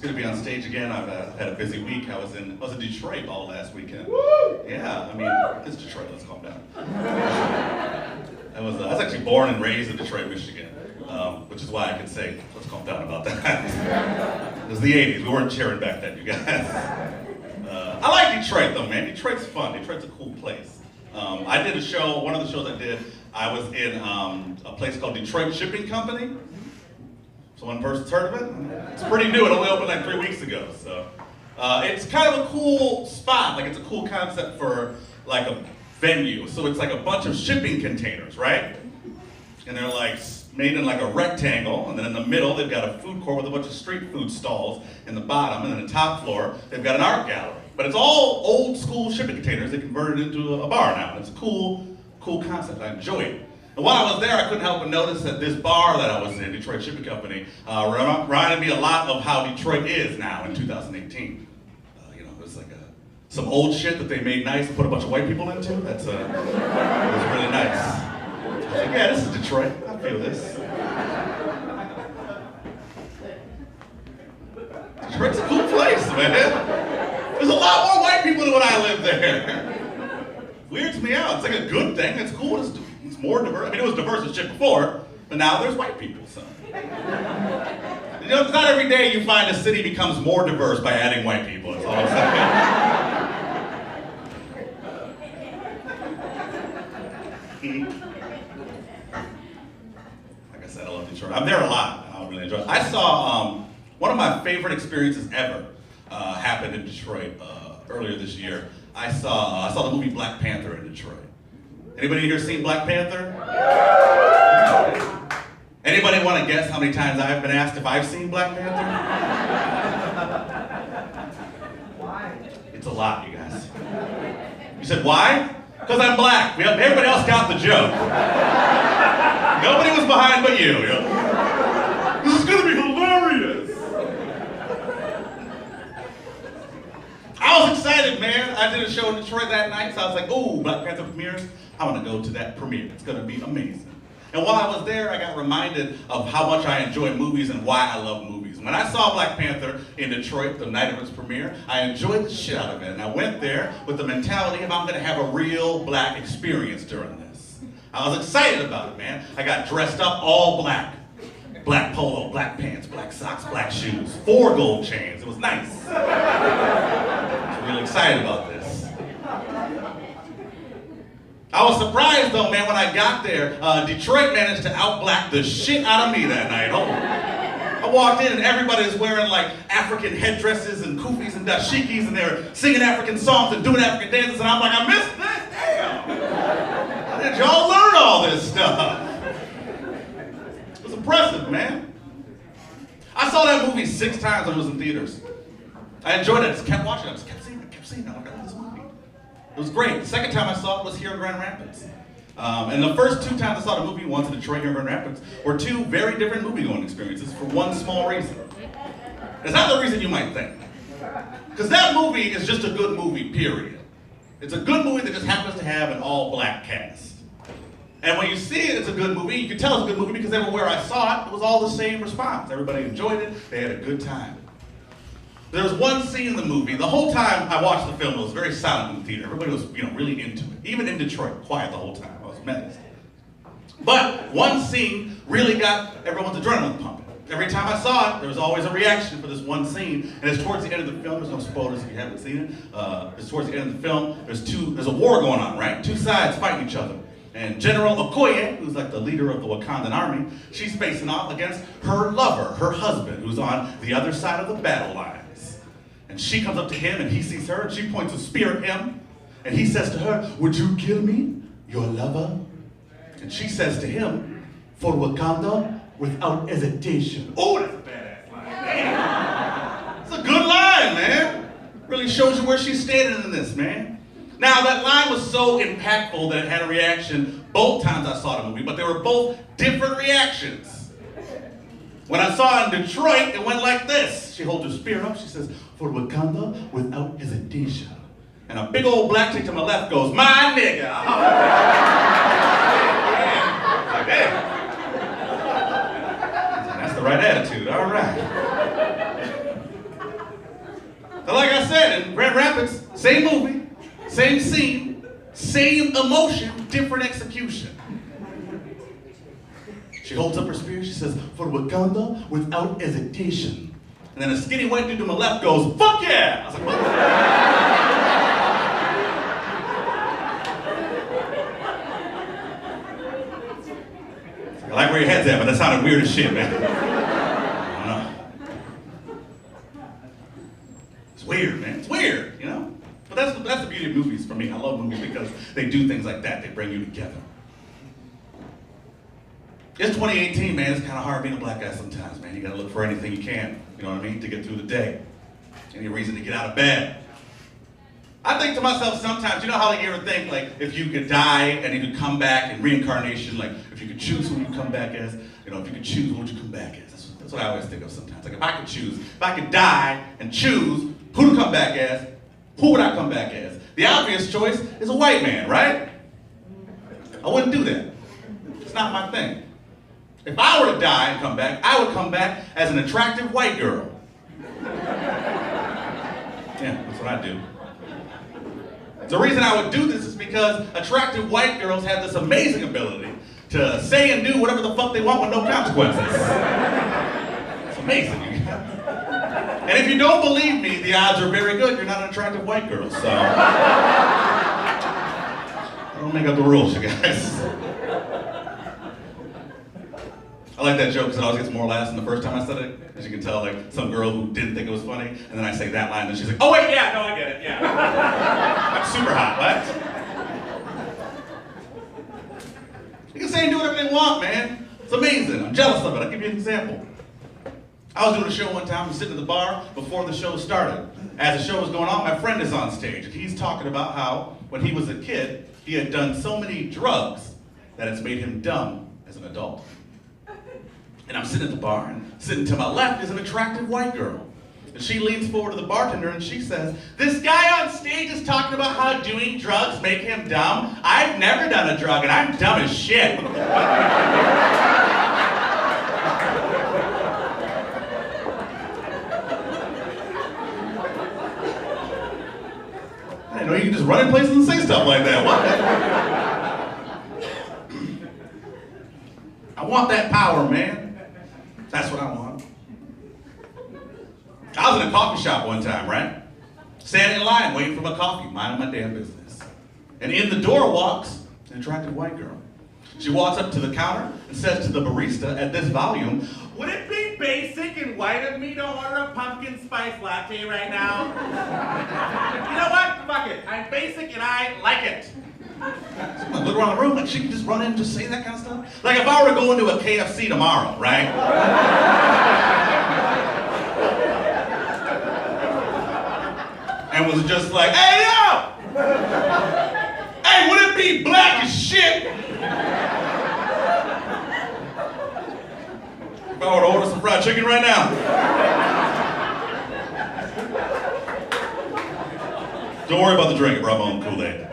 good to be on stage again. I've had a busy week. I was in Detroit all last weekend. Woo! Yeah, I mean, it's Detroit. Let's calm down. I was actually born and raised in Detroit, Michigan, which is why I can say, let's calm down about that. It was the 80s. We weren't cheering back then, you guys. I like Detroit, though, man. Detroit's fun. Detroit's a cool place. I did a show, one of the shows I did, I was in a place called Detroit Shipping Company. So one person's heard of it? It's pretty new. It only opened like 3 weeks ago. So it's kind of a cool spot. Like, it's a cool concept for like a venue. So it's like a bunch of shipping containers, right? And they're like made in like a rectangle, and then in the middle they've got a food court with a bunch of street food stalls in the bottom, and then the top floor they've got an art gallery. But it's all old school shipping containers. They converted it into a bar now. And it's a cool concept. I enjoy it. And while I was there, I couldn't help but notice that this bar that I was in, Detroit Shipping Company, reminded me a lot of how Detroit is now in 2018. You know, it's like some old shit that they made nice and put a bunch of white people into. It was really nice. I was like, yeah, this is Detroit. I feel this. Detroit's a cool place, man. There's a lot more white people than when I lived there. Weirds me out. It's like a good thing. It's cool. It's more diverse. I mean, it was diverse as shit before, but now there's white people, so. You know, it's not every day you find a city becomes more diverse by adding white people. That's all I'm saying. Like I said, I love Detroit. I'm there a lot. I really enjoy it. I saw one of my favorite experiences ever happened in Detroit earlier this year. I saw the movie Black Panther in Detroit. Anybody here seen Black Panther? Anybody want to guess how many times I've been asked if I've seen Black Panther? Why? It's a lot, you guys. You said why? Because I'm black. Everybody else got the joke. Nobody was behind but you. This is gonna be hilarious. I was excited, man. I did a show in Detroit that night, so I was like, "Oh, Black Panther premieres. I want to go to that premiere. It's gonna be amazing." And while I was there, I got reminded of how much I enjoy movies and why I love movies. When I saw Black Panther in Detroit the night of its premiere, I enjoyed the shit out of it. And I went there with the mentality of I'm gonna have a real black experience during this. I was excited about it, man. I got dressed up all black. Black polo, black pants, black socks, black shoes, 4 gold chains. It was nice. I was really excited about this. I was surprised though, man, when I got there, Detroit managed to outblack the shit out of me that night. I walked in and everybody was wearing like African headdresses and kufis and dashikis, and they were singing African songs and doing African dances, and I'm like, I missed this, damn. How did y'all learn all this stuff? It was impressive, man. I saw that movie 6 times when it was in theaters. I enjoyed it, I just kept watching it, I just kept seeing it, I love this movie. It was great. The second time I saw it was here in Grand Rapids. And the first 2 times I saw the movie, once in Detroit and Grand Rapids, were 2 very different movie-going experiences for one small reason. It's not the reason you might think. Because that movie is just a good movie, period. It's a good movie that just happens to have an all-black cast. And when you see it, it's a good movie. You can tell it's a good movie because everywhere I saw it, it was all the same response. Everybody enjoyed it. They had a good time. There was one scene in the movie, the whole time I watched the film, it was very silent in the theater. Everybody was, really into it. Even in Detroit, quiet the whole time. I was amazed. But one scene really got everyone's adrenaline pumping. Every time I saw it, there was always a reaction for this one scene. And it's towards the end of the film. There's no spoilers if you haven't seen it. It's towards the end of the film. There's a war going on, right? 2 sides fighting each other. And General Okoye, who's like the leader of the Wakandan army, she's facing off against her lover, her husband, who's on the other side of the battle lines. And she comes up to him and he sees her and she points a spear at him. And he says to her, "Would you kill me, your lover?" And she says to him, "For Wakanda, without hesitation." Oh, that's a badass line. Man. It's a good line, man. Really shows you where she's standing in this, man. Now, that line was so impactful that it had a reaction both times I saw the movie, but they were both different reactions. When I saw it in Detroit, it went like this. She holds her spear up, she says, "For Wakanda, without hesitation." And a big old black chick to my left goes, "My nigga." Like, hey. That's the right attitude, all right. I said, in Grand Rapids, same movie, same scene, same emotion, different execution. She holds up her spear, she says, "For Wakanda, without hesitation." And then a skinny white dude to my left goes, "Fuck yeah!" I was like, what? I like where your head's at, but that sounded weird as shit, man. I don't know. It's weird, man. It's weird, you know? But that's the beauty of movies for me. I love movies because they do things like that. They bring you together. It's 2018, man. It's kind of hard being a black guy sometimes, man. You gotta look for anything you can, you know what I mean, to get through the day. Any reason to get out of bed. I think to myself sometimes, you know how like you ever think, like, if you could die and you could come back in reincarnation, like, if you could choose who you come back as, you know, if you could choose who would you come back as? That's what I always think of sometimes. Like, if I could choose, if I could die and choose who to come back as, who would I come back as? The obvious choice is a white man, right? I wouldn't do that. It's not my thing. If I were to die and come back, I would come back as an attractive white girl. Yeah, that's what I do. The reason I would do this is because attractive white girls have this amazing ability to say and do whatever the fuck they want with no consequences. It's amazing. And if you don't believe me, the odds are very good you're not an attractive white girl, so. I don't make up the rules, you guys. I like that joke because it always gets more laughs than the first time I said it. As you can tell, like, some girl who didn't think it was funny, and then I say that line, and she's like, "Oh wait, yeah, no, I get it, yeah." I'm super hot, what? You can say and do whatever they want, man. It's amazing. I'm jealous of it. I'll give you an example. I was doing a show one time, I was sitting at the bar before the show started. As the show was going on, my friend is on stage, and he's talking about how, when he was a kid, he had done so many drugs that it's made him dumb as an adult. And I'm sitting at the bar, and sitting to my left is an attractive white girl. And she leans forward to the bartender and she says, "This guy on stage is talking about how doing drugs make him dumb. I've never done a drug and I'm dumb as shit." I didn't know you could just run in places and say stuff like that. What? I want that power, man. That's what I want. I was in a coffee shop one time, right? Standing in line, waiting for my coffee, minding my damn business. And in the door walks an attractive white girl. She walks up to the counter and says to the barista at this volume, "Would it be basic and white of me to order a pumpkin spice latte right now?" You know what? Fuck it. I'm basic and I like it. So I look around the room, like she can just run in and just say that kind of stuff. Like if I were to go into a KFC tomorrow, right? And was just like, "Hey, yo! Hey, would it be black as shit if I were to order some fried chicken right now?" Don't worry about the drink, I brought my own Kool-Aid.